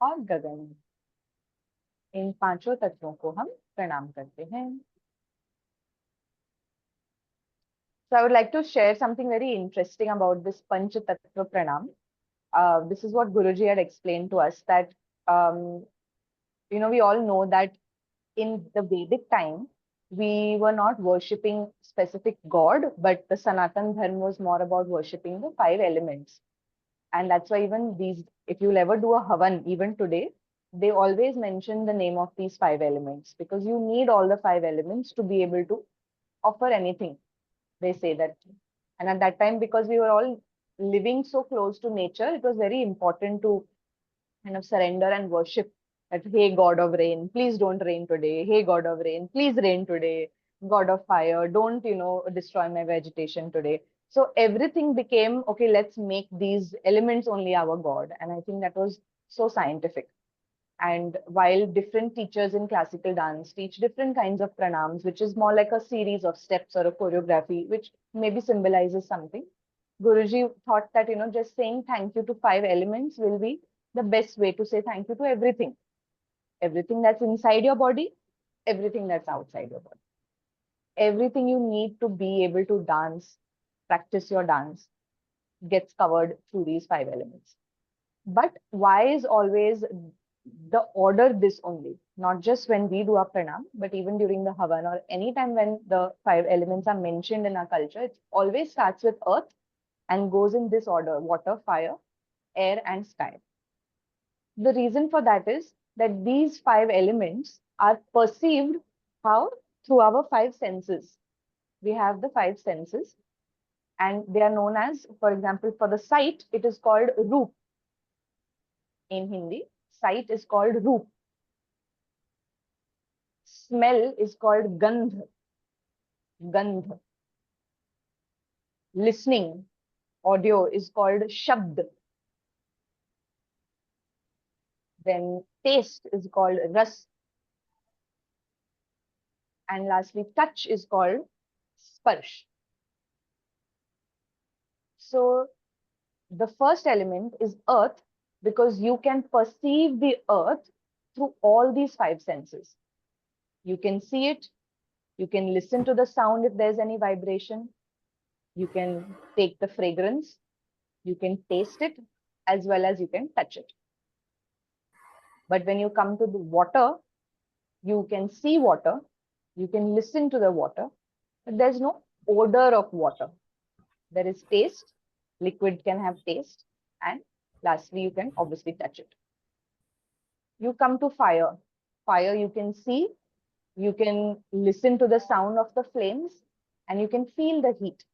और गगन। इन पांचों तत्वों को हम प्रणाम करते हैं। So I would like to share something very interesting about this Panch Tattva Pranam. This is what Guruji had explained to us, that we all know that in the Vedic time, we were not worshipping specific god, but the Sanatan Dharma was more about worshipping the five elements. And that's why even these, if you'll ever do a Havan, even today, they always mention the name of these five elements, because you need all the five elements to be able to offer anything. They say that. And at that time, because we were all living so close to nature, it was very important to kind of surrender and worship that, hey, God of rain, please don't rain today. Hey, God of rain, please rain today. God of fire, don't, destroy my vegetation today. So everything became, okay, let's make these elements only our God. And I think that was so scientific. And while different teachers in classical dance teach different kinds of pranams, which is more like a series of steps or a choreography, which maybe symbolizes something, Guruji thought that, just saying thank you to five elements will be the best way to say thank you to everything. Everything that's inside your body, everything that's outside your body. Everything you need to be able to dance, practice your dance, gets covered through these five elements. But why is always the order this only? Not just when we do our pranam, but even during the Havan or any time when the five elements are mentioned in our culture, it always starts with earth and goes in this order: water, fire, air, and sky. The reason for that is that these five elements are perceived how? Through our five senses. We have the five senses, and they are known as, for example, for the sight, it is called roop. In Hindi, sight is called roop. Smell is called gandh. Gandh. Listening, audio, is called shabd. Then taste is called ras. And lastly, touch is called sparsh. So the first element is earth, because you can perceive the earth through all these five senses. You can see it, you can listen to the sound if there's any vibration, you can take the fragrance, you can taste it, as well as you can touch it. But when you come to the water, you can see water, you can listen to the water, but there's no odor of water. There is taste, liquid can have taste, and lastly, you can obviously touch it. You come to fire. Fire you can see, you can listen to the sound of the flames, and you can feel the heat.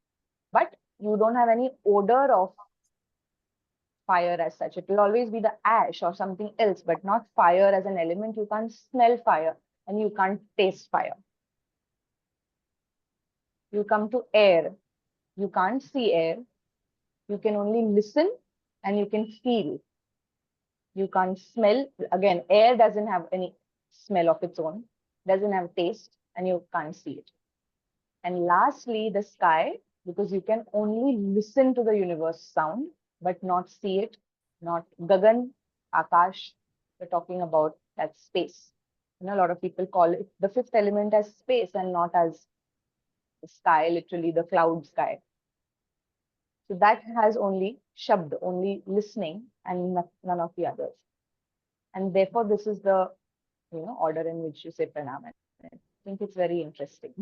But you don't have any odor of fire as such. It will always be the ash or something else, but not fire as an element. You can't smell fire and you can't taste fire. You come to air. You can't see air. You can only listen and you can feel. You can't smell. Again, air doesn't have any smell of its own, doesn't have taste, and you can't see it. And lastly, the sky, because you can only listen to the universe sound, but not see it, not Gagan, Akash. We're talking about that space. A lot of people call it the fifth element as space and not as the sky, literally the cloud sky. So that has only shabd, only listening, and none of the others. And therefore, this is the order in which you say pranam. I think it's very interesting.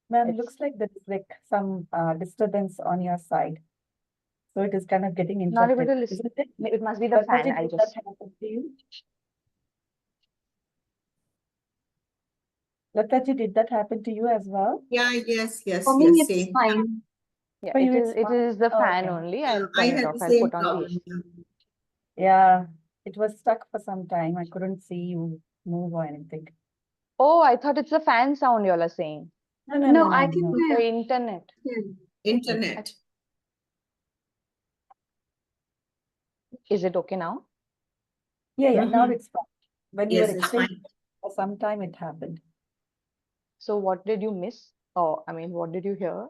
Ma'am, looks like there is like some disturbance on your side. So it is kind of getting Not able interrupted. to listen. Isn't it? It must be the fan. Lataji, I'll did that just. happen to you? Lataji, did that happen to you as well? Yeah, yes, For yes, me, yes, it's same. fine. Yeah, For you, it is. it's It fine. is the Oh, fan okay. only. Yeah, I'll I turn it had off. the I'll same put on the problem. AC. Yeah, it was stuck for some time. I couldn't see you move or anything. Oh, I thought it's the fan sound y'all are saying. No, no, no, No, no, I can no. The hear. internet. Internet. Is it okay now? Yeah, yeah, now Mhm. it's fine. When you were Yes, it's explaining fine. for some time, it happened. So what did you miss? Oh, I mean, what did you hear?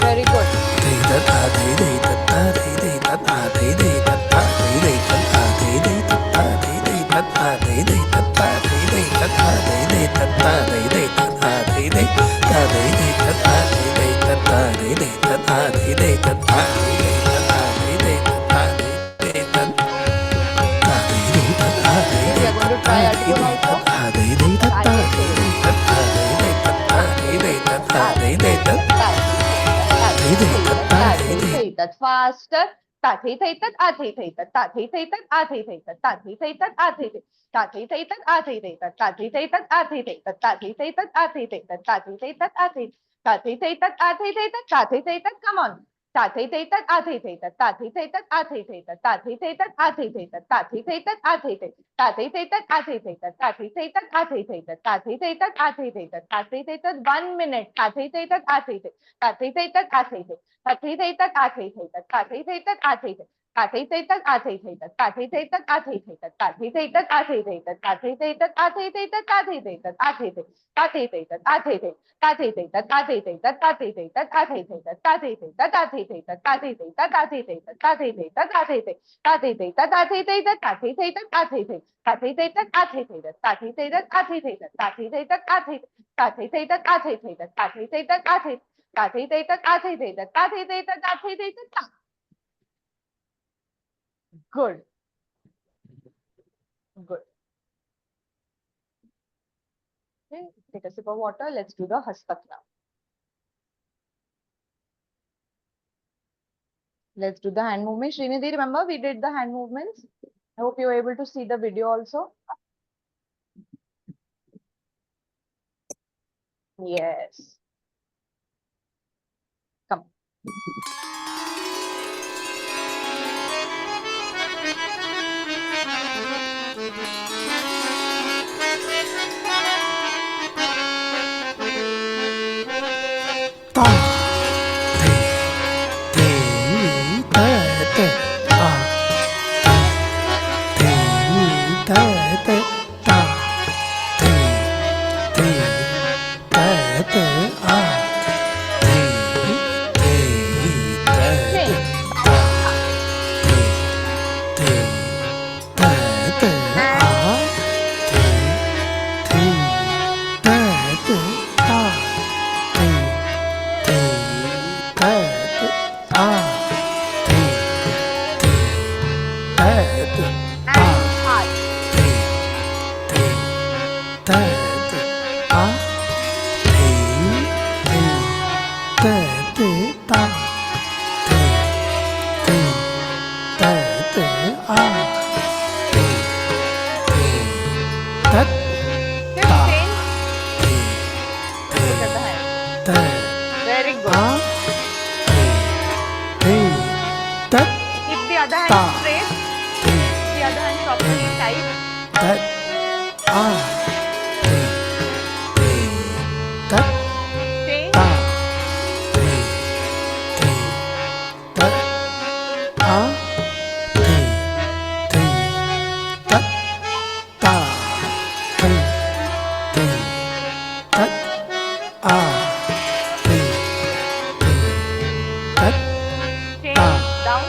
Very good. Okay, we are going to try Adipon also. That faster. Tathi thaitat athi thaitat tathi thaitat athi thaitat tathi thaitat athi tathi thaitat athi thaitat tathi thaitat athi thaitat tathi thaitat athi thaitat tathi thaitat athi tathi thaitat athi thaitat tathi thaitat. Come on. Tathi thaitat athi thaitat tathi thaitat athi thaitat tathi thaitat athi thaitat tathi thaitat athi thaitat tathi thaitat athi thaitat tathi thaitat athi thaitat tathi thaitat athi thaitat tathi thaitat. 1 minute. Tathi thaitat athi thaitat tathi thaitat athi thaitat tathi thaitat athi thaitat tathi thaitat athi thaitat tathi thaitat athi thaitat tathi thaitat athi thaitat tathi thaitat athi thaitat tathi thaitat athi thaitat tathi thaitat athi thaitat tathi thaitat athi thaitat tathi thaitat athi thaitat tathi thaitat athi thaitat tathi thaitat athi thaitat tathi thaitat athi thaitat tathi thaitat athi thaitat tathi thaitat athi thaitat tathi thaitat athi thaitat tathi thaitat tathi thaitat athi thaitat tathi thaitat athi tathi thaitat athi thaitat tathi thaitat athi tathi thaitat athi thaitat tathi thaitat athi thaitat. Good. Good. Okay, take a sip of water. Let's do the hastak now. Let's do the hand movement. Srinidhi, remember we did the hand movements? I hope you were able to see the video also. Yes. Come. Very good. Keep the other hand straight. The other hand properly tight. Change. Change. Down.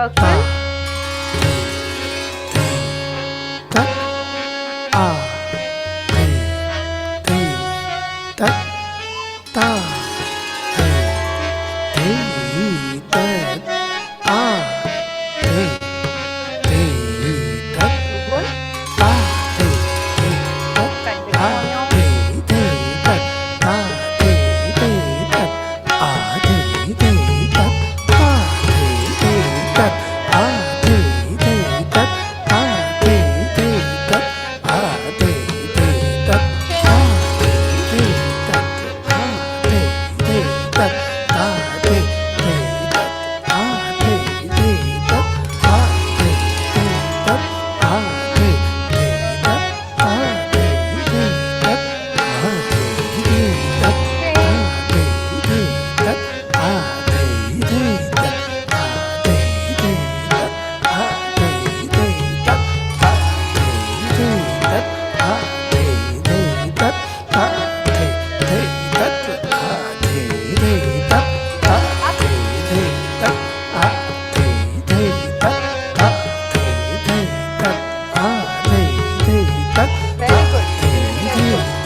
circle. Good.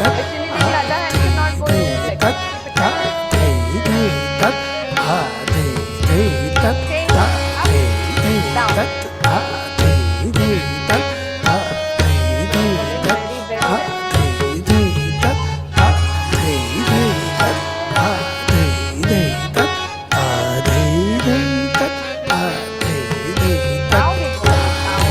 Continue on your very good. Very good. Actually, the other hand should not go too flex. Keep it like this. Change up, down. Very well. Now we go down,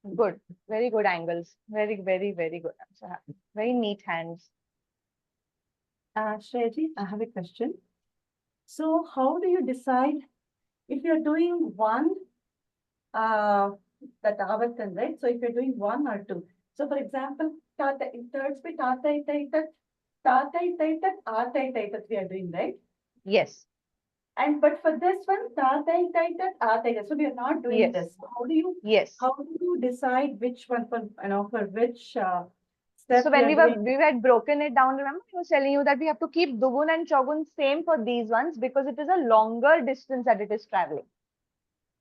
up, Good. Very good angles. Very, very, very good. I'm so happy. Very neat hands. Shreyaji, I have a question. So how do you decide if you're doing one, that avartan, right? So if you're doing one or two. So for example, tata, in third speed, tata, we are doing, right? Yes. And but for this one, tata, so we are not doing Yes. this. Yes. How do you decide which one for, for which step So we when are we were doing? we had broken it down, remember I was telling you that we have to keep Dugun and Chogun same for these ones because it is a longer distance that it is traveling.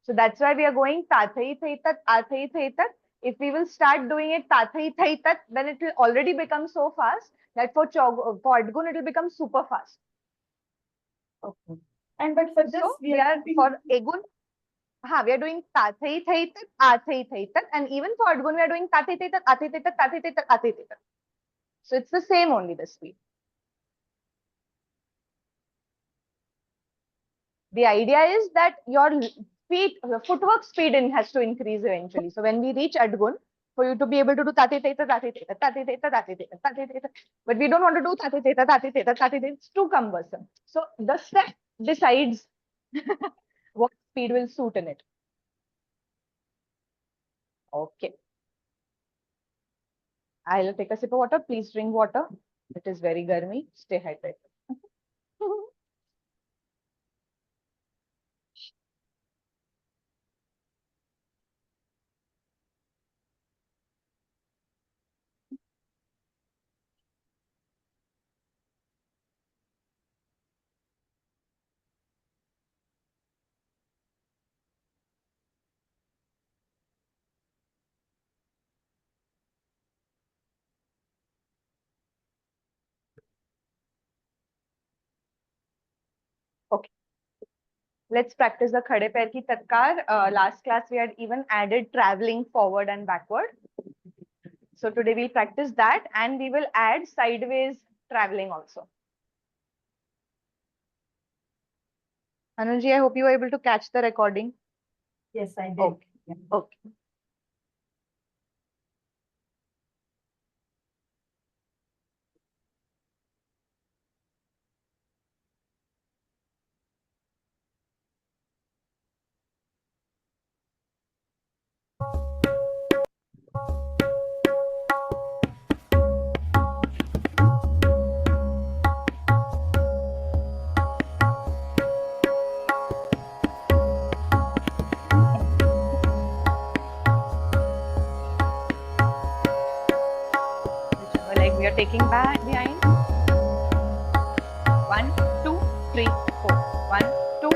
So that's why we are going Tathai Thaitat, Athai Thaitat. If we will start doing it Tathai Thaitat, then it will already become so fast that for Adgun it will become super fast. Okay. And but for this, So we we are are keeping for Egun, we are doing Tathai Thaitat, Athai Thaitat, and even for Adgun we are doing Tathai Thaitat, Athai Thaitat, Tathai Thaitat, Athai Thaitat. So it's the same only the speed. The idea is that your footwork speed has to increase eventually. So when we reach Adgun, for you to be able to do tati teta, tati teta, tati teta, tati teta, tati teta. But we don't want to do tati teta, tati teta, tati teta. It's too cumbersome. So the step decides what speed will suit in it. Okay. I'll take a sip of water. Please drink water. It is very garmi. Stay hydrated. Okay. Let's practice the khade pair ki tatkar. Last class we had even added traveling forward and backward. So today we'll practice that and we will add sideways traveling also. Anulji, I hope you were able to catch the recording. Yes, I did. Okay. Yeah. Okay. Whichever leg we are taking back behind. 1, 2, 3, 4. 1, 2.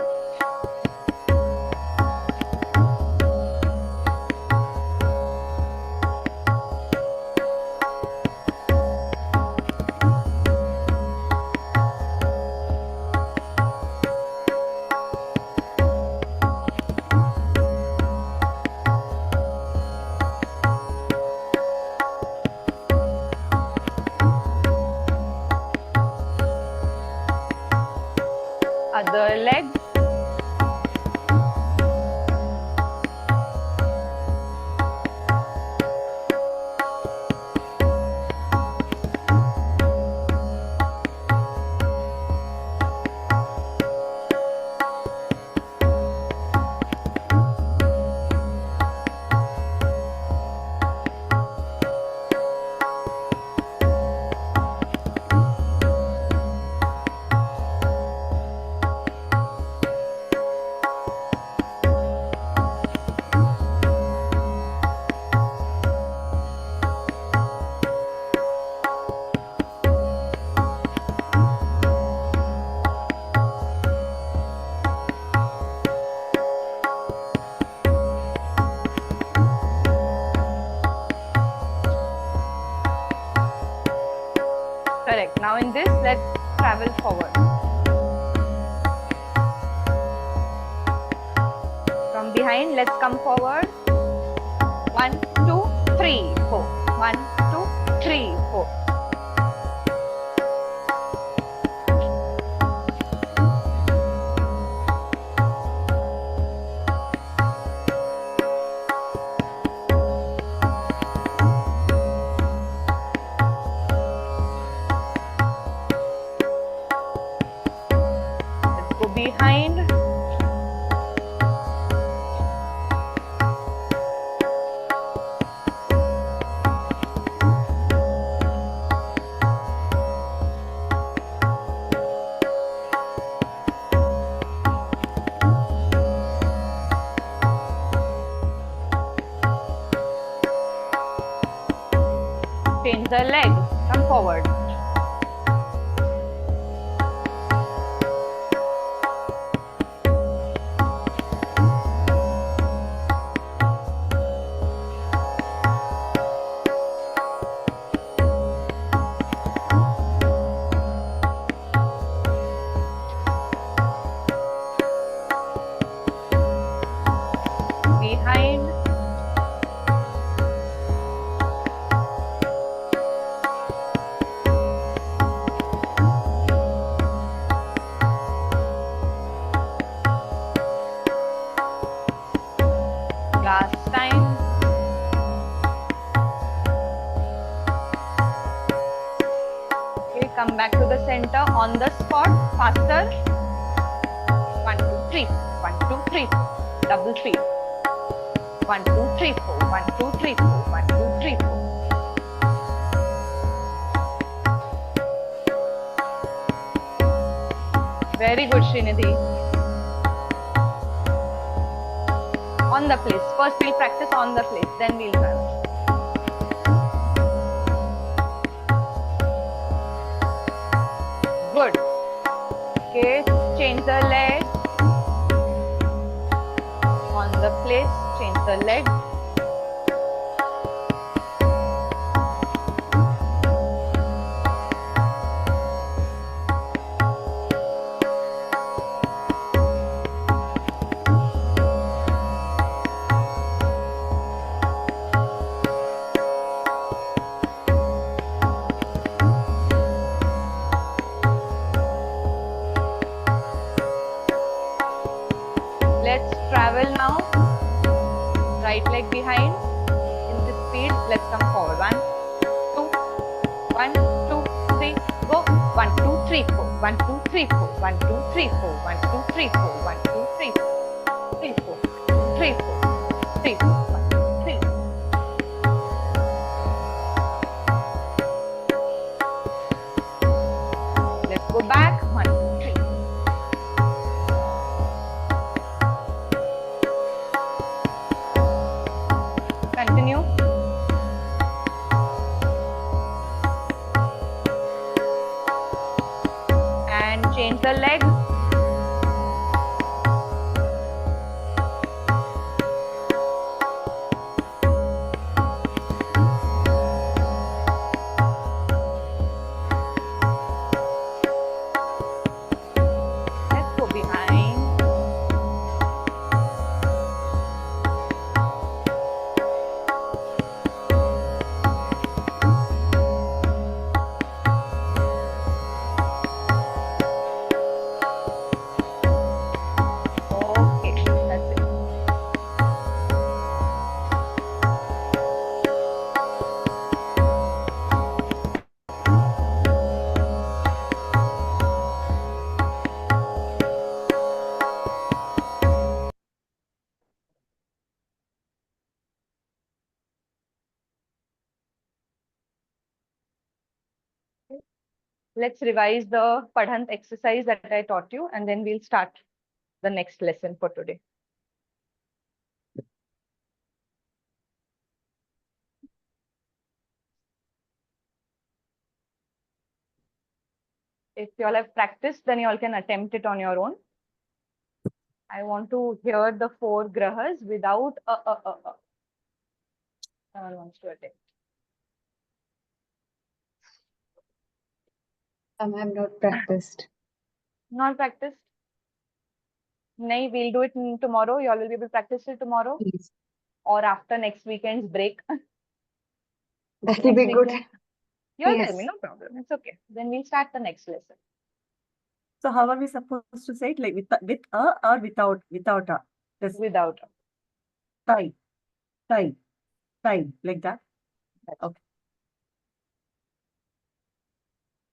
Other leg. Correct. Now in this, let's travel forward. From behind, let's come forward. 1, 2, 3, 4. 1, 2, 3, 4. change the leg, come forward. Behind. Last time. Okay, come back to the center on the spot, faster. 1, 2, 3, 1, 2, 3, 4. Double speed. 1, 2, 3, 4, 1, 2, 3, 4, 1, 2, 3, 4. Very good, Srinidhi. On the place. First we'll practice on the place, then we'll run. Good. Okay, change the leg. On the place, change the leg. Let's travel now. Right leg behind. In this speed, let's come forward. 1, 2, 1, 2, 3, go. 1, 2, 3, 4. 1, 2, 3, 4. 1, 2, 3, 4. 1, 2, 3, 4. 1, 2, 3, 4. 3, 4. 3, 4. 3, 4. 1, 2, 3. Let's go back. 1, 2, 3. Continue. And change the leg. Let's go behind. Okay, that's it. Let's revise the Padhant exercise that I taught you, and then we'll start the next lesson for today. If you all have practiced, then you all can attempt it on your own. I want to hear the 4 grahas without a. Someone wants to attempt. I have not practiced. Not practiced? No, we'll do it tomorrow. You all will be able to practice till tomorrow Please. or after next weekend's break. That will Next be good. weekend. You all Yes. tell me, no problem. It's okay. Then we'll start the next lesson. So how are we supposed to say it? Like with a or without a? Just Without. tie, tie, tie, like that. Okay.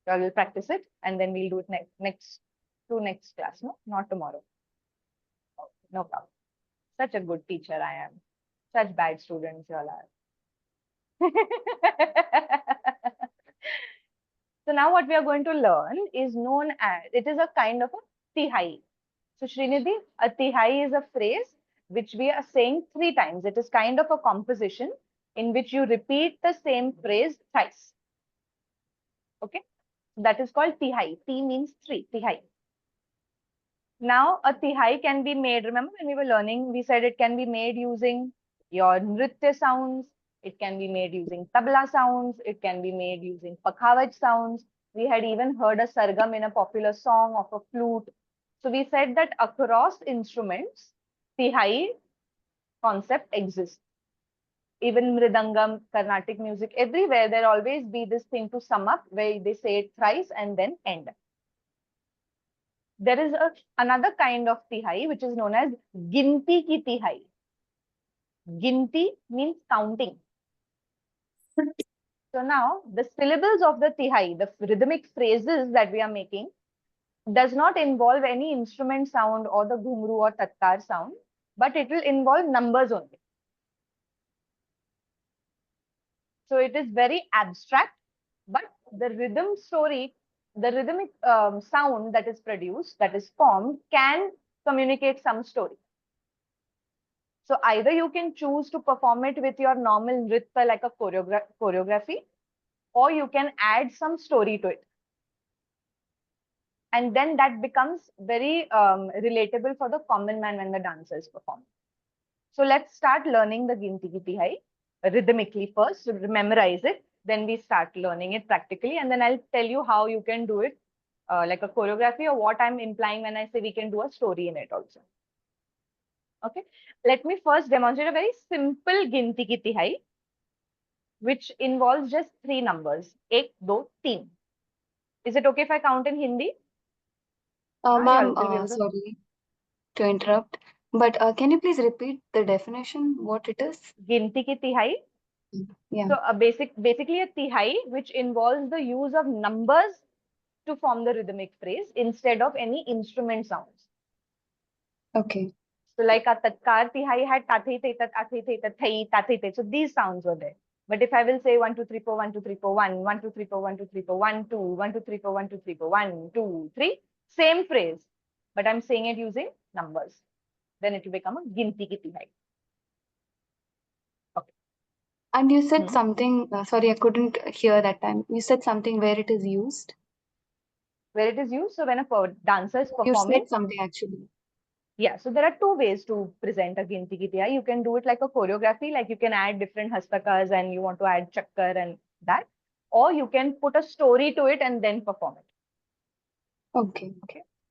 You all will practice it and then we'll do it next class, no? Not tomorrow. Okay, no problem. Such a good teacher I am. Such bad students you all are. So now what we are going to learn is known as, it is a kind of a tihai. So Srinidhi, a tihai is a phrase which we are saying 3 times. It is kind of a composition in which you repeat the same phrase thrice. Okay, that is called tihai. Ti means three, tihai. Now, a tihai can be made. Remember when we were learning, we said it can be made using your nritya sounds. It can be made using tabla sounds. It can be made using pakhavaj sounds. We had even heard a sargam in a popular song of a flute. So we said that across instruments, tihai concept exists. Even mridangam, Carnatic music, everywhere there always be this thing to sum up where they say it thrice and then end. There is another kind of tihai which is known as ginti ki tihai. Ginti means counting. So now the syllables of the tihai, the rhythmic phrases that we are making, does not involve any instrument sound or the ghumru or tattar sound, but it will involve numbers only. So it is very abstract, but the rhythm story, the rhythmic sound that is produced, that is formed, can communicate some story. So either you can choose to perform it with your normal nritya like a choreography, or you can add some story to it. And then that becomes very relatable for the common man when the dancers perform. So let's start learning the Ginti Ki Tihai rhythmically first, so memorize it. Then we start learning it practically, and then I'll tell you how you can do it like a choreography, or what I'm implying when I say we can do a story in it also. Okay, let me first demonstrate a very simple Ginti Ki Tihai, which involves just three numbers: ek, do, teen. Is it okay if I count in Hindi? Ma'am, You'll be able to- sorry to interrupt, but can you please repeat the definition, what it is? Ginti Ki Tihai. Yeah. So basically a tihai, which involves the use of numbers to form the rhythmic phrase instead of any instrument sounds. Okay. So like a tatkar tihai had tathi te tat athi te tat thai tathi te. So these sounds were there. But if I will say 1 2 3 4 1 2 3 4 1 1 2 3 4 1 2 3 4 1 2 1 2 3 4 1 2 3 4 1 2 3, same phrase, but I'm saying it using numbers, then it will become a ginti ki tihai. And you said Hmm. something, sorry, I couldn't hear that time. You said something where it is used. Where it is used, so when a dancer is You performing. said something actually. Yeah, so there are two ways to present a Ginti Ki Tihai. You can do it like a choreography, like you can add different hastakas and you want to add chakkar and that, or you can put a story to it and then perform it. Okay.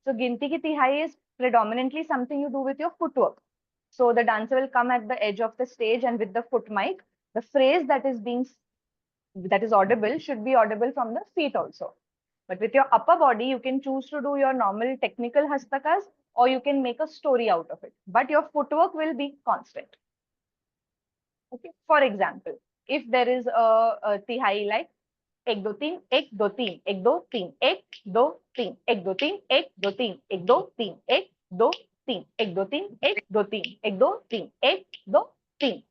So Ginti Ki Tihai is predominantly something you do with your footwork. So the dancer will come at the edge of the stage, and with the foot mic, the phrase that is audible should be audible from the feet also. But with your upper body, you can choose to do your normal technical hastakas, or you can make a story out of it. But your footwork will be constant. Okay. For example, if there is a tihai like ek do teen, ek do teen, ek do teen, ek do teen, ek do teen, ek do teen, ek do teen, ek do teen, ek do teen, ek do teen, ek do teen, ek do teen.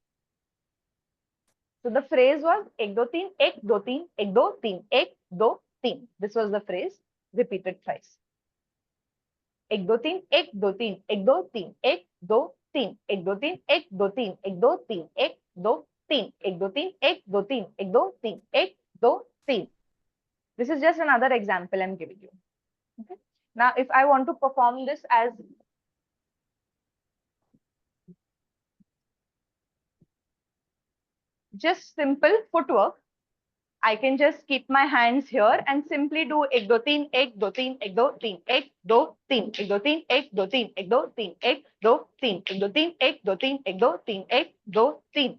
So the phrase was ek do teen, ek do teen, ek do teen, ek do teen. This was the phrase repeated thrice. एक दो तीन एक दो तीन एक दो तीन एक दो तीन एक दो तीन एक दो तीन एक दो तीन एक दो तीन एक दो तीन एक दो तीन एक दो तीन एक दो तीन. This is just another example I'm giving you. Okay. Now, if I want to perform this as just simple footwork, I can just keep my hands here and simply do ek do teen, ek do teen, ek do teen, ek do teen, ek do teen, ek do teen, ek do teen, ek do teen, ek do teen, ek do teen, ek do teen, ek do teen.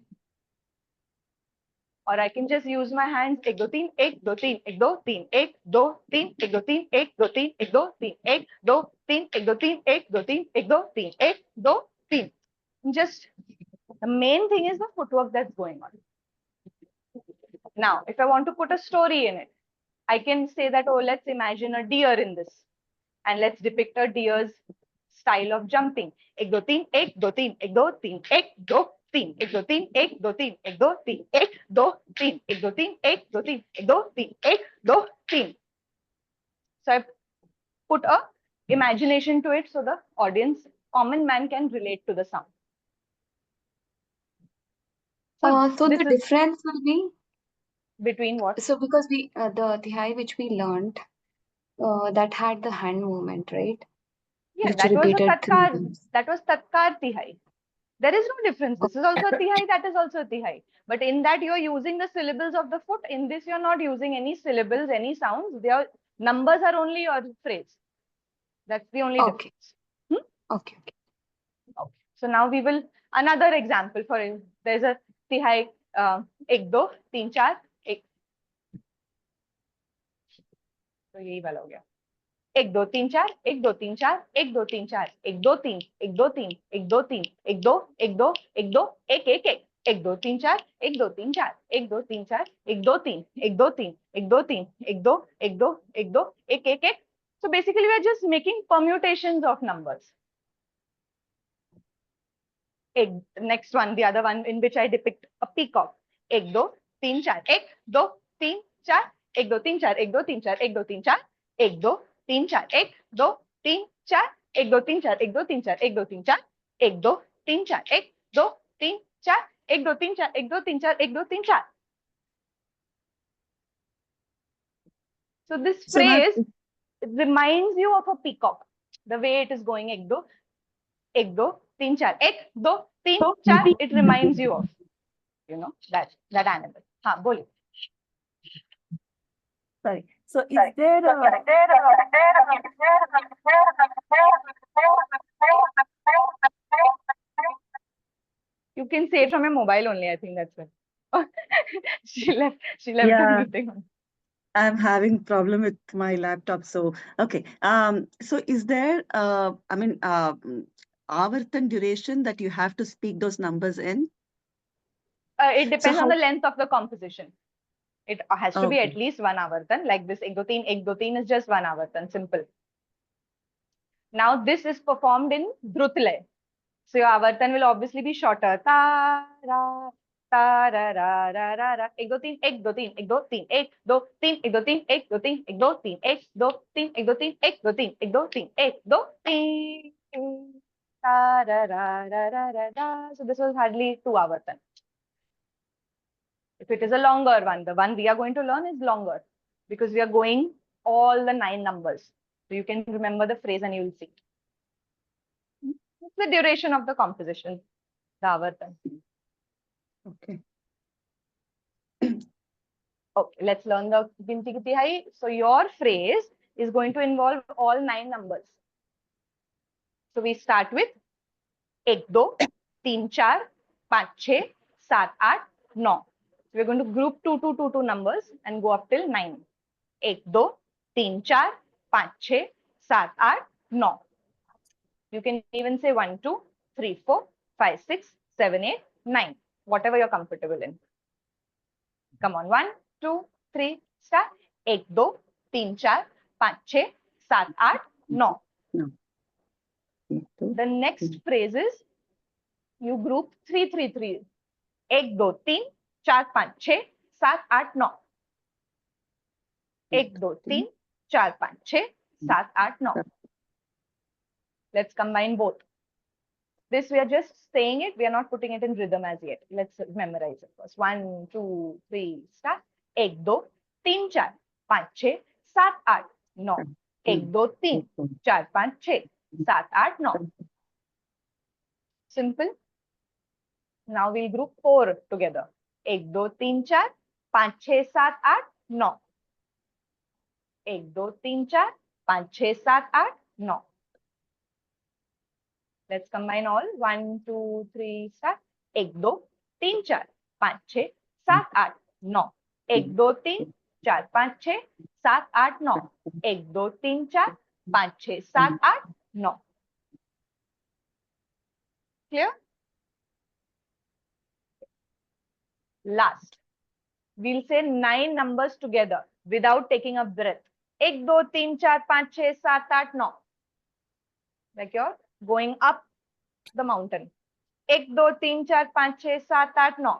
Or I can just use my hands ek do teen, ek do teen, ek do teen, ek do teen, ek do teen, ek do teen, ek do teen, ek do teen, ek do teen, ek do teen, ek do teen, ek do teen. Just the main thing is the footwork that's going on. Now, if I want to put a story in it, I can say that, oh, let's imagine a deer in this, and let's depict a deer's style of jumping. Ek do teen, ek do teen, ek do teen, ek do teen, ek do teen, ek do teen, ek do teen, ek do teen, ek do teen, ek do teen, ek do teen, ek do teen. So I put a imagination to it so the audience, common man, can relate to the sound. So this the is difference will be, between what? so because we the Tihai which we learned that had the hand movement, right? Yeah, Which that was a repeated three tatkar. times. That was tatkar tihai. There is no difference. This is also a tihai. That is also a tihai. But in that you are using the syllables of the foot. In this you are not using any syllables, any sounds. Their numbers are only your phrase. That's the only Okay, difference. Hmm? okay, okay. Okay. So now we will another example for it. There's a tihai ek do teen char ek. तो यही वाला हो गया एक दो तीन चार एक दो तीन चार एक दो तीन चार एक दो तीन एक दो तीन एक दो तीन एक दो एक दो एक दो एक एक एक एक दो तीन चार एक दो तीन चार एक दो तीन चार एक दो तीन एक दो तीन एक दो तीन एक दो एक दो एक दो एक एक एक. So basically we are just making permutations of numbers. Next one, the other one in which I depict a peacock. एक दो तीन चार एक दो तीन चार एक दो तीन चार एक दो तीन चार एक दो तीन चार एक दो तीन चार एक दो तीन चार एक दो तीन चार एक दो तीन चार एक दो तीन चार एक दो तीन चार एक दो तीन चार एक दो तीन चार एक दो तीन चार एक दो तीन चार. So this So ma'am, phrase reminds you of a peacock. The way it is going एक दो तीन चार एक दो तीन चार. It reminds you of, you know, that animal. हाँ बोलिए. sorry. So is there a, You can say it from your mobile only. I think that's it. She left the Yeah. meeting. I'm having problem with my laptop. So okay. So is there avartan duration that you have to speak those numbers in? It depends on how- the length of the composition. It has to be Okay. at least one avartan. Like this ek do teen is just one avartan. Simple. Now this is performed in drutlay. So your avartan will obviously be shorter. Ta ra ta ra ra ra ra ra. Ek do teen ek do teen ek do teen ek do teen ek do teen ek do teen ek do teen ek do teen ek do teen ek do teen ek do teen ek do teen. Ta ra ra ra ra ra ra. So this was hardly 2 avartan. If it is a longer one, the one we are going to learn is longer because we are going all the 9 numbers. So you can remember the phrase and you will see. It's the duration of the composition, the avartan. Okay. Okay, let's learn the ginti ki tihai. So your phrase is going to involve all 9 numbers. So we start with 1, 2, 3, 4, 5, 6, 7, 8, 9. So we're going to group 2, 2, 2, 2 numbers and go up till 9. 1, 2, 3, 4, 5, 6, 7, 8, 9. You can even say 1, 2, 3, 4, 5, 6, 7, 8, 9. Whatever you're comfortable in. Come on, 1, 2, 3, start. 1, 2, 3, 4, 5, 6, 7, 8, 9. No. The next phrase is you group 3, 3, 3. 1, 2, 3, 4, 5, 6, 7, 8, 9. 1, 2, 3, 4, 5, 6, 7, 8, 9. Let's combine both. This we are just saying it. We are not putting it in rhythm as yet. Let's memorize it first. 1, 2, 3, start. 1, 2, 3, 4, 5, 6, 7, 8, 9. 1, 2, 3, 4, 5, 6, 7, 8, 9. Simple. Now we'll group 4 together. 1, 2, 3, 4, 5, 6, 7, 8, 9. 1, 2, 3, 4, 5, 6, 7, 8, 9. Let's combine all. 1, 2, 3, start. 1, 2, 3, 4, 5, 6, 7, 8, 9. 1, 2, 3, 4, 5, 6, 7, 8, 9. 1, 2, 3, 4, 5, 6, 7, 8, 9. Clear? Last. We'll say 9 numbers together without taking a breath. 1, 2, 3, 4, 5, 6, 7, 8, 9. Like you're going up the mountain. 1, 2, 3, 4, 5, 6, 7, 8, 9.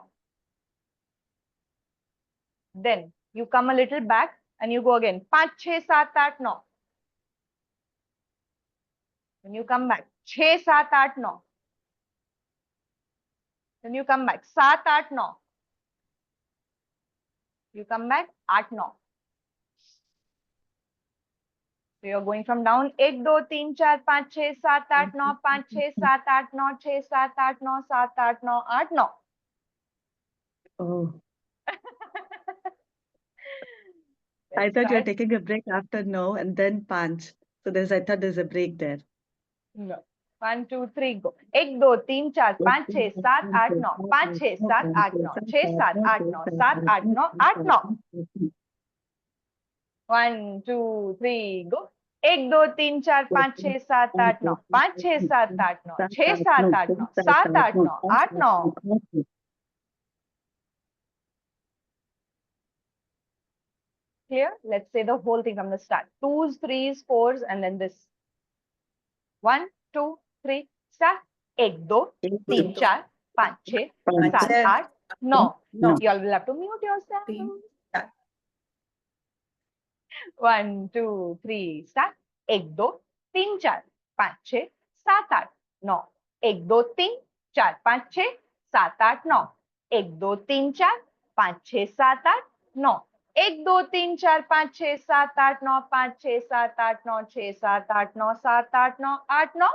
Then you come a little back and you go again. 5, 6, 7, 8, 9. When you come back, 6, 7, 8, 9. Then you come back. 7, 8, 9. You come back. 8, 9. So you're going from down. 1, 2, 3, 4, 5, 6, 7, 8, 9, 5, 6, 7, 8, 9, 6, 7, 8, 9, 7, 8, 9, 8, 9. Oh, I Let's thought you were try. taking a break after no and then punch. So I thought there's a break there. No. 1, 2, 3, go. 1, 2, 3, 4, 5, 6, 7, 8, 9. 5, 6, 7, 8, 9. 6, 7, 8, 9. 7, 8, 9, 8, 9. 1, 2, 3, go. 1, 2, 3, 4, 5, 6, 7, 8, 9. 5, 6, 7, 8, 9. 6, 7, 8, 9. 7, 8, 9. 8, 9. Clear? Let's say the whole thing from the start. 2s, 3s, 4s, and then this. 1, 2, 3, start. 1, 2, 3, 4, 5, 6, 7, 8, 9. No. You all will have to mute yourself. 1, 2, 3, start. 1, 2, 3, 4, 5, 6, 7, 8, 9. 1, 2, 3, 4, 5, 6, 7, 8, 9. 1, 2, 3, 4, 5, 6, 7, 8, 9. 1, 2, 3, 4, 5, 6, 7, 8, 9, 5, 6, 7, 8, 9, 6, 7, 8, 9, 7, 8, 9, 8, 9.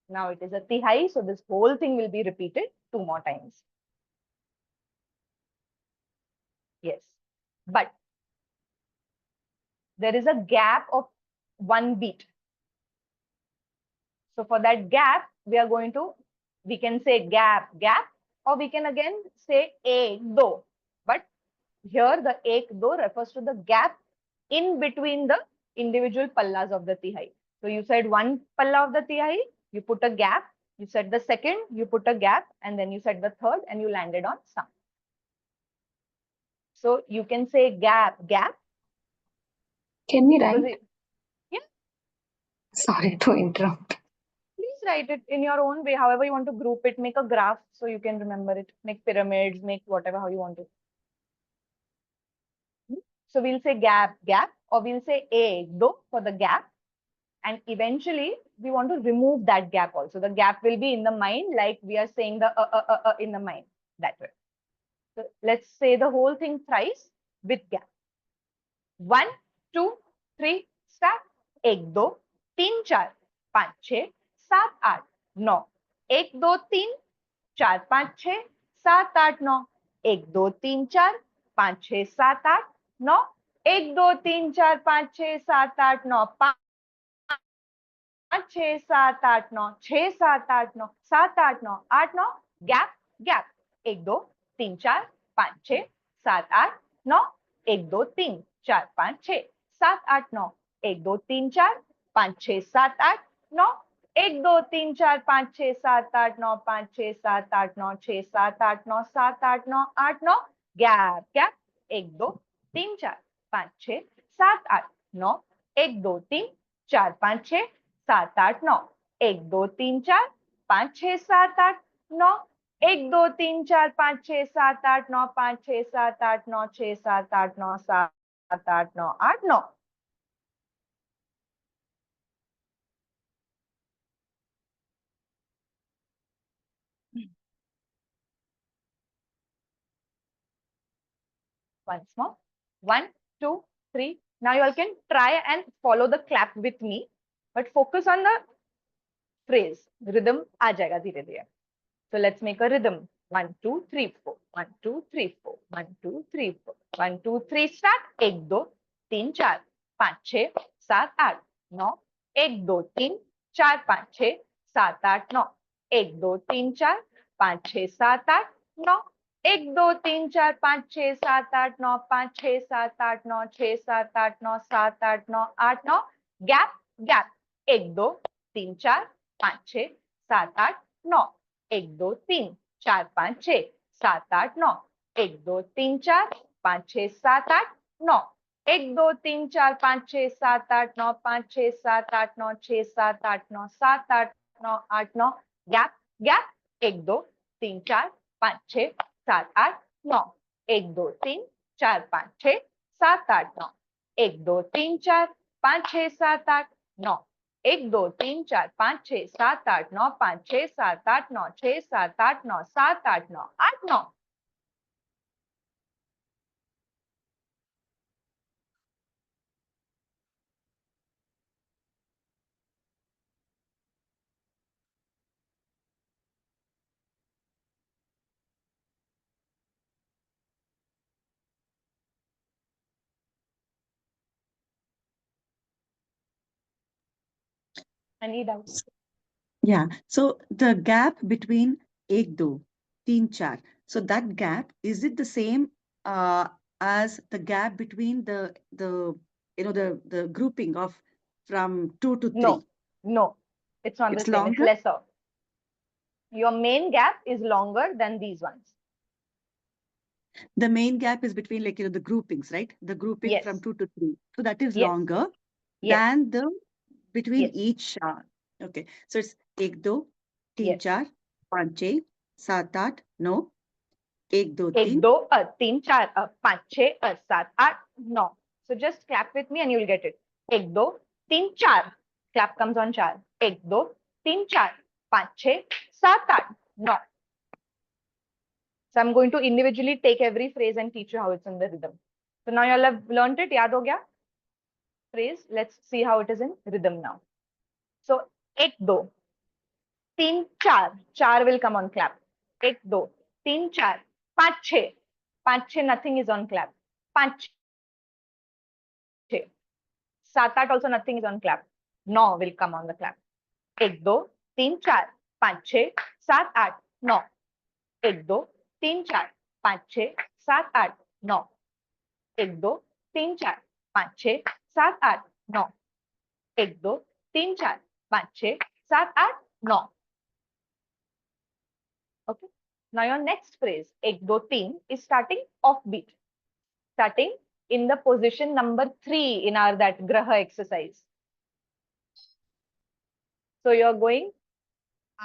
Now it is a tihai, so this whole thing will be repeated 2 more times. Yes, but there is a gap of 1 beat. So for that gap, we can say gap, gap, or we can again say ek, do. But here the ek, do refers to the gap in between the individual pallas of the tihai. So you said 1 palla of the tihai, you put a gap. You said the second, you put a gap, and then you said the third, and you landed on some. So you can say gap, gap. Can we write? Yeah. Sorry to interrupt. Please write it in your own way, however you want to group it. Make a graph so you can remember it. Make pyramids, make whatever, how you want to. So we'll say gap, gap, or we'll say ek, do for the gap. And eventually, we want to remove that gap also. The gap will be in the mind, like we are saying the in the mind, that way. So let's say the whole thing thrice with gap. 1, 2, 3, start. 1, 2, 3, 4, 5, 6, 7, 8, 9. 1, 2, 3, 4, 5, 6, 7, 8, 9. 1, 2, 3, 4, 5, 6, 7, 8, 9. 1, 2, 3, 4, 5, 6, 7, 8, 9. 5, 6, 7, 8, 9. 6, 7, 8, 9. 7, 8, 9. 8, 9. Gap, gap. 1, 2, 3, 4, 5, 6, 7, 8, 9. 1, 2, 3, 4, 5, 6, 7, 8, 9. 1, 2, 3, 4, 5, 6, 7, 8, 9. 1, 2, 3, 4, 5, 6, 7, 8, 9. 5, 6, 7, 8, 9. 6, 7, 8, 9. 7, 8, 9. 8, 9. Gap, gap. 1, 2, 3, 4, 5, 6, 7, 8, 9. 1, 2, 3, 4, 5, 6, 7, 8, 9. 1, 2, 3, 4, 5, 6, 7, 8, 9. 1, 2, 3, 4, 5, 6, 7, 8, 9. 5, 6, 7, 8, 9. 6, 7, 8, 9. 7, 8, 9. 8, 9. Once more. 1, 2, 3. Now you all can try and follow the clap with me, but focus on the phrase. Rhythm aa jayega dheere dheere. So let's make a rhythm. 1, 2, 3, 4. 1, 2, 3, 4. 1, 2, 3, 4. 1, 2, 3, start. 1, 2, 3, 4, 5, 6, 7, 8, 9. 1, 2, 3, 4, 5, 6, 7, 8, 9. 1, 2, 3, 4, 5, 6, 7, 8, 9. 1, 2, 3, 4, 5, 6, 7, 8, 9. 5, 6, 7, 8, 9. 6, 7, 8, 9. 7, 8, 9. 8, 9. Gap, gap. 1, 2, 3, 4, 5, 6, 7, 8, 9. 1, 2, 3, 4, 5, 6, 7, 8, 9. 1, 2, 3, 4, 5, 6, 7, 8, 9. 1, 2, 3, 4, 5, 6, 7, 8, 9. 5, 6, 7, 8, 9. 6, 7, 8, 9. 7, 8, 9. 8, 9. Gap, gap. 1, 2, 3, 4, 5, 6, 7, 8, 9. 1, 2, 3, 4, 5, 6, 7, 8, 9. 1, 2, 3, 4, 5, 6, 7, 8, 9. 1 2 3 4 5 6 7 8 9 5 6 7 8 9 6 7 8 9 7 8 9 8 9. Any doubts? Yeah. So the gap between ek do, teen char. So that gap, is it the same uh, as the gap between the the grouping of from 2 to 3? No, no, it's not the It's same. It's longer. lesser. Your main gap is longer than these ones. The main gap is between the groupings, right? The grouping from Yes, 2 to 3. So that is yes, longer yes, than the between yes, each. Okay. So it's ek do, teen yes. char, panch छः, सात आठ, नौ, एक दो 1 तीन. 2 3 4 5 6 7 8 9. So just clap with me and you will get it. 1 2 3 4. Clap comes on 4. 1 2 3 4 5 6 7 8 9. So I'm going to individually take every phrase and teach you how it's in the rhythm. So now you all have learned it. Yaad ho gaya? Phrase. Let's see how it is in rhythm now. So 1 2 3 4. 4 will come on clap. 1 2 3 4 5 6. 5 6 nothing is on clap. 5 6. 7 8 also nothing is on clap. 9 will come on the clap. 1 2 3 4 5 6 7 8 9. 1 2 3 4 5 6 7 8 9. 1 2 3 4 5 6 7 8 9. 1 2 3 4 5 6 7 8 9. Okay. Now your next phrase 1 2 3 is starting offbeat, starting in the position number 3 in our that graha exercise. So you're going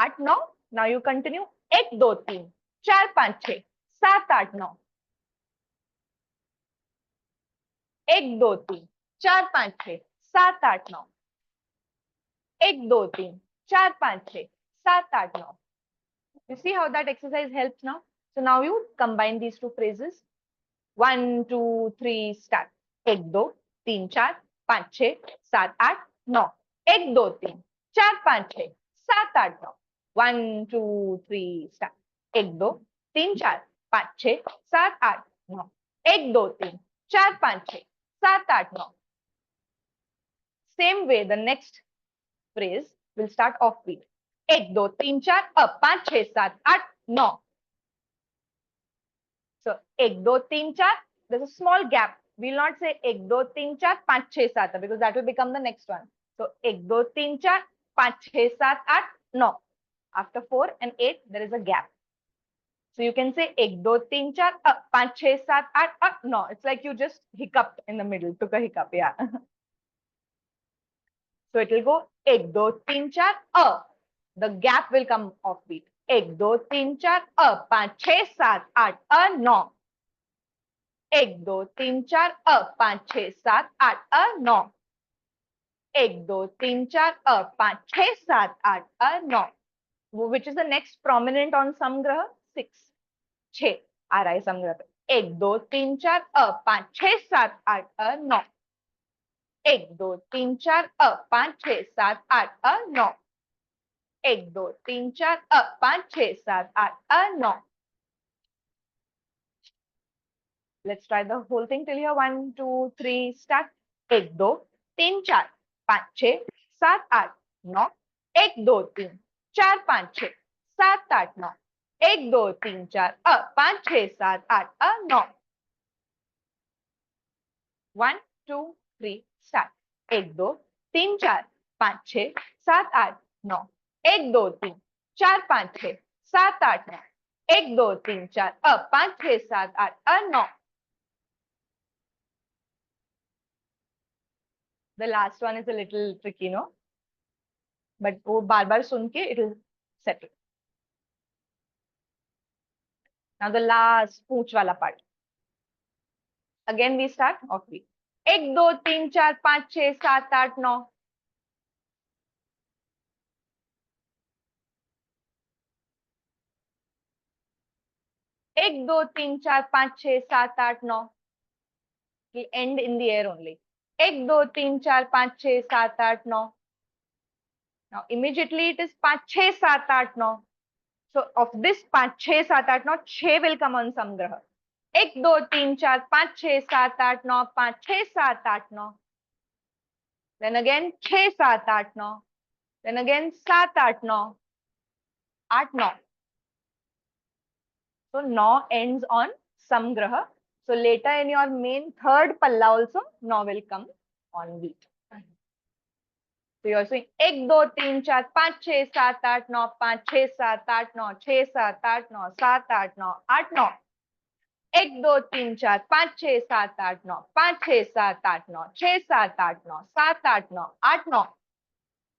8 9. Now you continue 1 2 3 4 5 6 7 8 9. 1 2 3 4 5 6 7 8 9. 1 2 3 4 5 6 7 8 9. You see how that exercise helps now? So now you combine these two phrases. 1 2 3 start. 1 2 3 4 5 6 7 8 9. 1 2 3 4 5 6 7 8 9. 1 2 3 start. 1 2 3 4 5 6 7 8 9. 1 2 3 4 5 6 7 8 9. Same way the next phrase will start offbeat. 1 2 3 4 up 5 6 7 8 9. So 1 2 3 4, there's a small gap. We will not say 1 2 3 4 5 6 7 because that will become the next one. So 1 2 3 4 5 6 7 8 9. After 4 and 8 there is a gap. So you can say 1 2 3 4 up 5 6 7 8 9. It's like you just hiccuped in the middle, took a hiccup. Yeah. So it will go 1 2 3 4 up. The gap will come offbeat. 1 2 3 4 up 5 6 7 8 9. 1 2 3 4 up 5 6 7 8 9. 1 2 3 4 up 5 6 7 8 9. Which is the next prominent on samgraha? 6. 6 आ रहा है samgraha पे. 1 2 3 4 up 5 6 7 8 9. 1 2 3 4 up 5 6 7 8 9. 1 2 3 4 up 5 6 7 8 9. Let's try the whole thing till here. 1 2 3 start. 1 2 3 4 5 6 7 8 9. 1 2 3 4 5 6 7 8 9. 1 2 3 4 up 5 6 7 8 9. 1 2 3 start. 1 2 3 4 5 6 7 8 9. 1 2 3 4 5 6 7 8 9. 1 2 3 4 up 5 6 7 8 9. The last one is a little tricky, no? But वो बार बार सुन के it will settle. Now the last पूंछ वाला part. Again we start offbeat. 1 2 3 4 5 6 7 8 9. 1, 2, 3, 4, 5, 6, 7, 8, 9. Will end in the air only. 1, 2, 3, 4, 5, 6, 7, 8, 9. Now immediately it is 5, 6, 7, 8, 9. So of this 5, 6, 7, 8, 9, 6 will come on samgraha. 1, 2, 3, 4, 5, 6, 7, 8, 9, 5, 6, 7, 8, 9. Then again 6, 7, 8, 9. Then again 7, 8, 9. 8, 9. So 9 ends on samgraha. So later in your main third palla also 9 will come on beat. So you are saying 1, 2, 3, 4, 5, 6, 7, 8, 9, 5, 6, 7, 8, 9, 6, 7, 8, 9, 7, 8, 9, 8, 9. 1, 2, 3, 4, 5, 6, 7, 8, 9, 5, 6, 7, 8, 9, 6, 7, 8, 9, 7, 8, 9, 8, 9.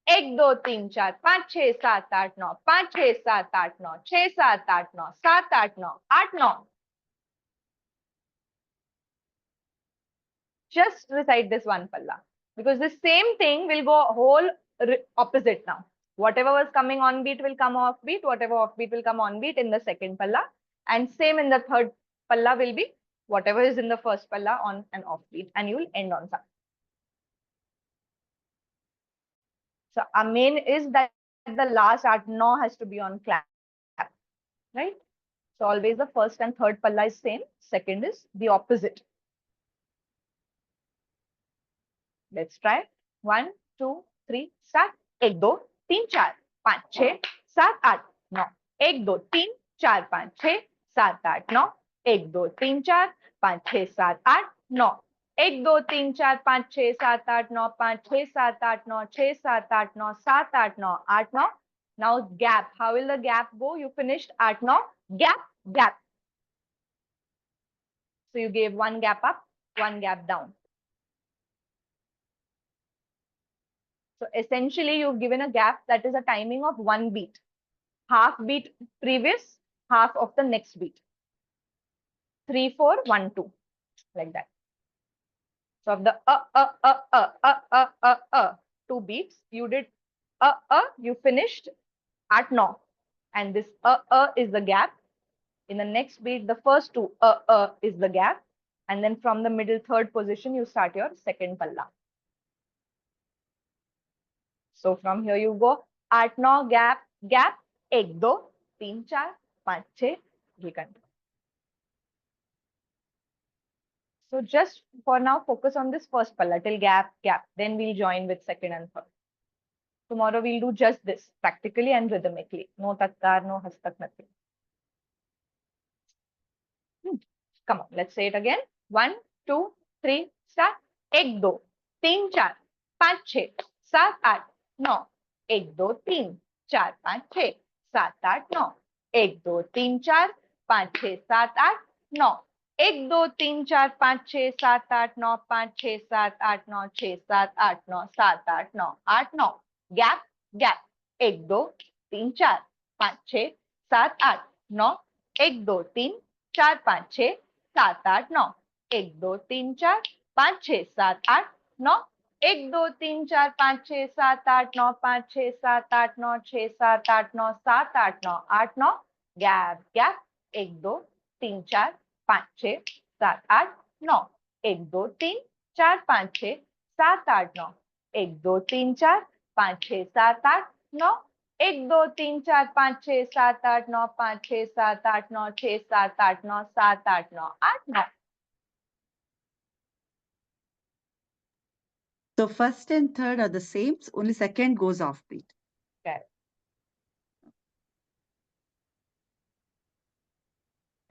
1, 2, 3, 4, 5, 6, 7, 8, 9, 5, 6, 7, 8, 9, 6, 7, 8, 9, 7, 8, 9, 8, 9. Just recite this one palla because the same thing will go whole opposite now. Whatever was coming on beat will come off beat, whatever off beat will come on beat in the second palla, and same in the third palla will be whatever is in the first palla on an off beat, and you will end on something. So our main is that the last 8, 9 has to be on clap, right? So always the first and third palla is same, second is the opposite. Let's try. 1, 2, 3, start. 1, 2, 3, 4, 5, 6, 7, 8, 9. 1, 2, 3, 4, 5, 6, 7, 8, 9. 1, 2, 3, 4, 5, 6, 7, 8, 9. 1, 2, 3, 4, 5, 6, 7, 8, 9, 5, 6, 7, 8, 9, 6, 7, 8, 9, 7, 8, 9, 8, 9. Now gap. How will the gap go? You finished 8, 9. Gap, gap. So you gave one gap up, one gap down. So essentially, you've given a gap that is a timing of one beat. Half beat previous, half of the next beat. 3, 4, 1, 2, like that. So of the 2 beats, you did you finished at 9. And this is the gap. In the next beat, the first 2 is the gap. And then from the middle third position, you start your second palla. So from here you go 8, 9, gap, gap, 1, 2, 3, 4, 5, 6. We continue. So just for now, focus on this first palla till gap, gap. Then we'll join with second and third. Tomorrow we'll do just this practically and rhythmically. No tatkar, no hastak, nothing. Come on, let's say it again. 1, 2, 3, start. 1, 2, 3, 4, 5, 6, 7, 8, 9. 1, 2, 3, 4, 5, 6, 7, 8, 9. 1, 2, 3, 4, 5, 6, 7, 8, 9. 1, 2, 3, 4, 5, 6, 7, 8, 9, 5, 6, 7, 8, 9, 6, 7, 8, 9, 7, 8, 9, 8, 9. Gap, gap. 1, 2, 3, 4, 5, 6, 7, 8, 9. 1, 2, 3, 4, 5, 6, 7, 8, 9. 1, 2, 3, 4, 5, 6, 7, 8, 9. 1, 2, 3, 4, 5, 6, 7, 8, 9, 5, 6, 7, 8, 9, 6, 7, 8, 9, 7, 8, 9, 8, 9. Gap, gap. 1, 2, 3, 4, 5, 6, 7, 8, 9. 1, 2, 3, 4, 5, 6, 7, 8, 9. 1, 2, 3, 4, 5, 6, 7, 8, 9. 1, 2, 3, 4, 5, 6, 7, 8, 9, 5, 6, 7, 8, 9, 6, 7, 8, 9, 7, 8, 9, 8, 9. So first and third are the same, only second goes offbeat. Okay.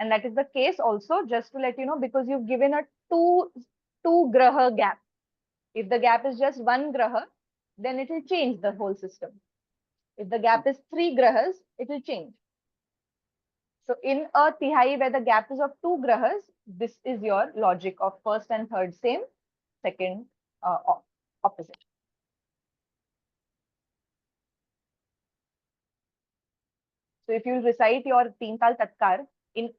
And that is the case also, just to let you know, because you've given a two graha gap. If the gap is just 1 graha, then it will change the whole system. If the gap is 3 grahas, it will change. So in a tihai where the gap is of 2 grahas, this is your logic of first and third same, second opposite. So if you recite your teen tal tatkar in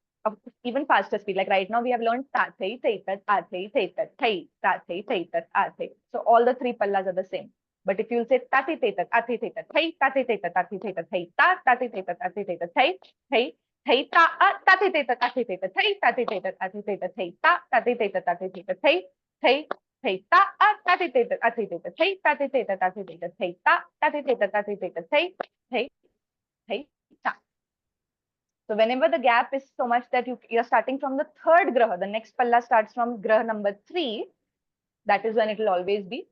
even faster speed, like right now we have learned ta thai thai tat a thai thai tat thai ta thai thai tat a thai. So all the 3 pallas are the same. But if you say ta thai thai tat a thai thai tat thai ta thai thai tat a thai thai tat thai ta ta thai thai tat a thai thai tat thai thai, Theta ta theta ta theta theta theta ta theta theta ta theta ta theta theta theta ta theta ta theta theta theta ta theta theta ta theta ta theta theta theta. So whenever the gap is so much that you're starting from the third graha, the next palla starts from graha number 3, that is when it will always be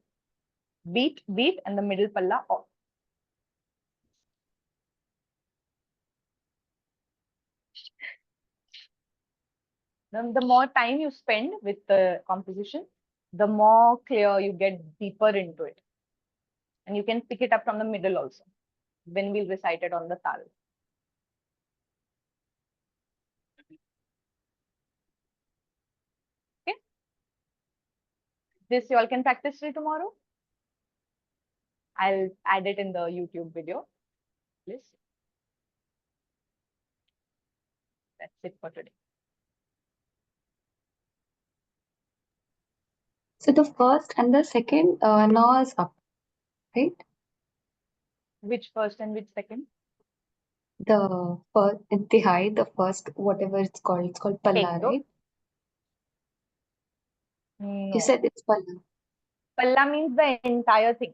beat, beat, and the middle palla off. The more time you spend with the composition, the more clear you get deeper into it. And you can pick it up from the middle also when we'll recite it on the tal. Okay. This you all can practice till tomorrow. I'll add it in the YouTube video. Please. That's it for today. So the first and the second na is up, right? Which first and which second? The first intihai, the first whatever it's called palla, Ek do. right? No. You said it's palla. Palla means the entire thing.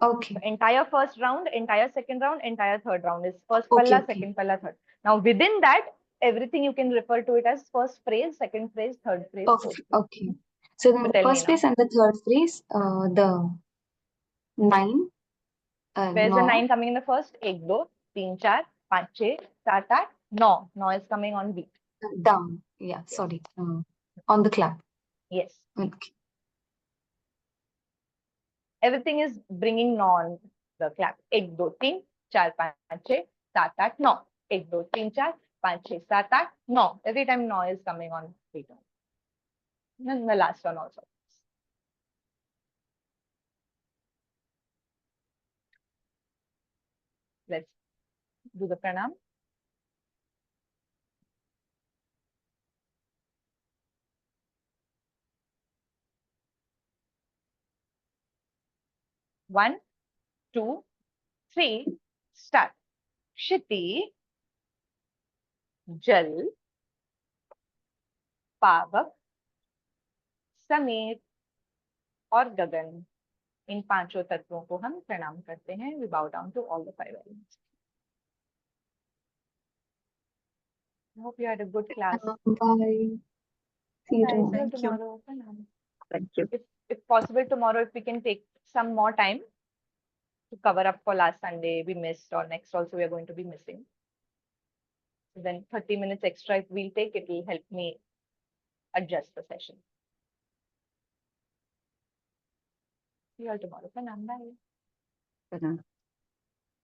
Okay. The entire first round, entire second round, entire third round is first palla, Okay. second palla, third. Now within that, everything you can refer to it as first phrase, second phrase, third phrase, fourth phrase. Okay. So then So the tell me first now. phrase and the third phrase, the 9, Where's the no, 9 coming in the first? 1, 2, 3, 4, 5, 6, 7, 8, 9. 9 is coming on beat. down. Yeah, sorry. On the clap. Yes. Okay. Everything is bringing on the clap. 1, 2, 3, 4, 5, 6, 7, 8, 9. 1, 2, 3, 4, 5, 6, 7, 8, 9. Every time 9 is coming on beat. And the last one also. Let's do the pranam. One, two, three, start. Kshiti, Jal, Pavak, Sameer और गगन, इन पांचों तत्वों को हम प्रणाम करते हैं. We bow down to all the 5 elements. I hope you had a good class. Bye. See you Bye. tomorrow. See you Thank you. tomorrow. Pranam. Thank you. If possible, tomorrow, if we can take some more time to cover up for last Sunday we missed, or next also we are going to be missing. So then 30 minutes extra if we'll take, it will help me adjust the session. See you all tomorrow. Pranam. Bye. Pranam.